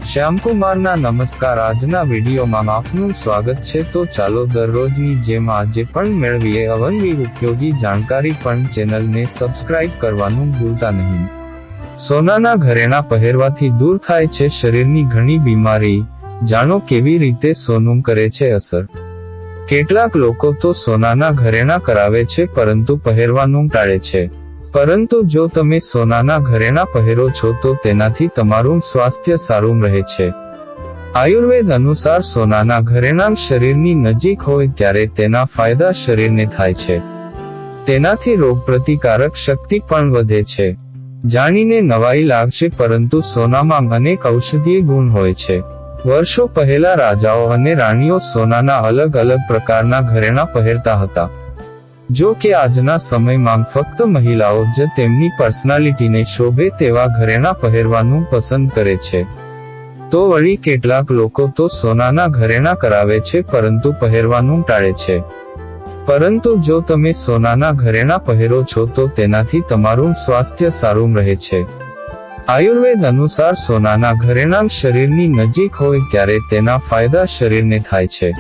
શ્યામકુમારના નમસ્કાર. આજના વિડીયોમાં આપનું સ્વાગત છે. તો ચાલો દરરોજની જેમ આજે પણ મેળવીએ અવનવી ઉપયોગી જાણકારી. પણ ચેનલને સબસ્ક્રાઇબ કરવાનું ભૂલતા નહીં. સોનાના ઘરેણાં પહેરવાથી દૂર થાય છે શરીરની ઘણી બીમારી. જાણો કેવી રીતે સોનું કરે છે અસર. કેટલાક લોકો તો સોનાના ઘરેણાં કરાવે છે પરંતુ પહેરવાનું ટાળે છે. પરંતુ જો તમે સોનાના ઘરેણાં પહેરો છો તો તેનાથી તમારું સ્વાસ્થ્ય સારું રહે છે. આયુર્વેદ અનુસાર સોનાના ઘરેણાં શરીરની નજીક હોય ત્યારે તેના ફાયદા શરીરને થાય છે. તેનાથી રોગપ્રતિકારક શક્તિ પણ વધે છે. જાણીને નવાઈ લાગશે પરંતુ સોનામાં અનેક ઔષધીય ગુણ હોય છે. વર્ષો પહેલા રાજાઓ અને રાણીઓ સોનાના અલગ અલગ પ્રકારના ઘરેણાં પહેરતા હતા. જો કે આજના સમયમાં ફક્ત મહિલાઓ જ તેમની પર્સનાલિટીને શોભે તેવા ઘરેણાં પહેરવાનું પસંદ કરે છે. તો વળી કેટલાક લોકો તો સોનાના ઘરેણાં કરાવે છે પરંતુ પહેરવાનું ટાળે છે. પરંતુ જો તમે સોનાના ઘરેણાં પહેરો છો તો તેનાથી તમારું સ્વાસ્થ્ય સારું રહે છે. આયુર્વેદ અનુસાર સોનાના ઘરેણાં શરીરની નજીક હોય ત્યારે તેના ફાયદા શરીરને થાય છે.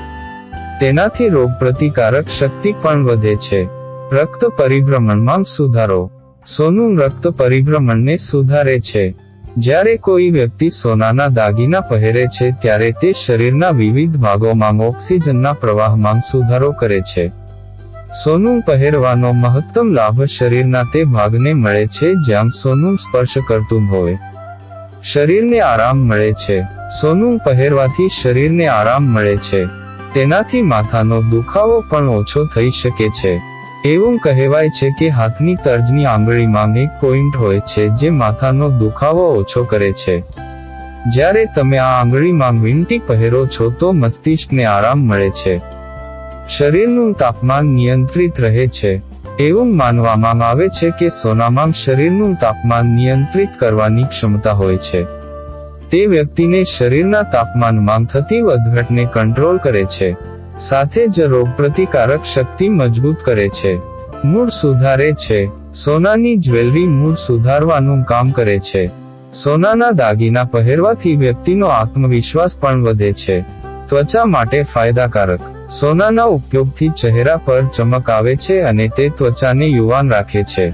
તેનાથી રોગપ્રતિકારક શક્તિ પણ વધે છે. રક્ત પરિભ્રમણમાં સુધારો. સોનું રક્ત પરિભ્રમણને સુધારે છે. જ્યારે કોઈ વ્યક્તિ સોનાના દાગીના પહેરે છે ત્યારે તે શરીરના વિવિધ ભાગોમાં ઓક્સિજનના પ્રવાહમાં સુધારો કરે છે. સોનું પહેરવાનો મહત્તમ લાભ શરીરના તે ભાગને મળે છે જ્યાં સોનું સ્પર્શ કરતું હોય. શરીરને આરામ મળે છે. સોનું પહેરવાથી શરીરને આરામ મળે છે. તેનાથી માથાનો દુખાવો પણ ઓછો થઈ શકે છે. એવું કહેવાય છે કે હાથની તર્જની આંગળીમાં એક પોઈન્ટ હોય છે જે માથાનો દુખાવો ઓછો કરે છે. જ્યારે તમે આ આંગળીમાં વીંટી પહેરો છો તો મસ્તિષ્કને આરામ મળે છે. શરીરનું તાપમાન નિયંત્રિત રહે છે. એવું માનવામાં આવે છે કે સોનામાં શરીરનું તાપમાન નિયંત્રિત કરવાની ક્ષમતા હોય છે. તે વ્યક્તિને શરીરના તાપમાનમાં થતી વધઘટને કંટ્રોલ કરે છે. સાથે જ રોગપ્રતિકારક શક્તિ મજબૂત કરે છે. મૂડ સુધારે છે. સોનાની જ્વેલરી મૂડ સુધારવાનું કામ કરે છે. સોનાના દાગીના પહેરવાથી વ્યક્તિનો આત્મવિશ્વાસ પણ વધે છે. ત્વચા માટે ફાયદાકારક. સોનાના ઉપયોગથી ચહેરા પર ચમક આવે છે અને તે ત્વચાને યુવાન રાખે છે.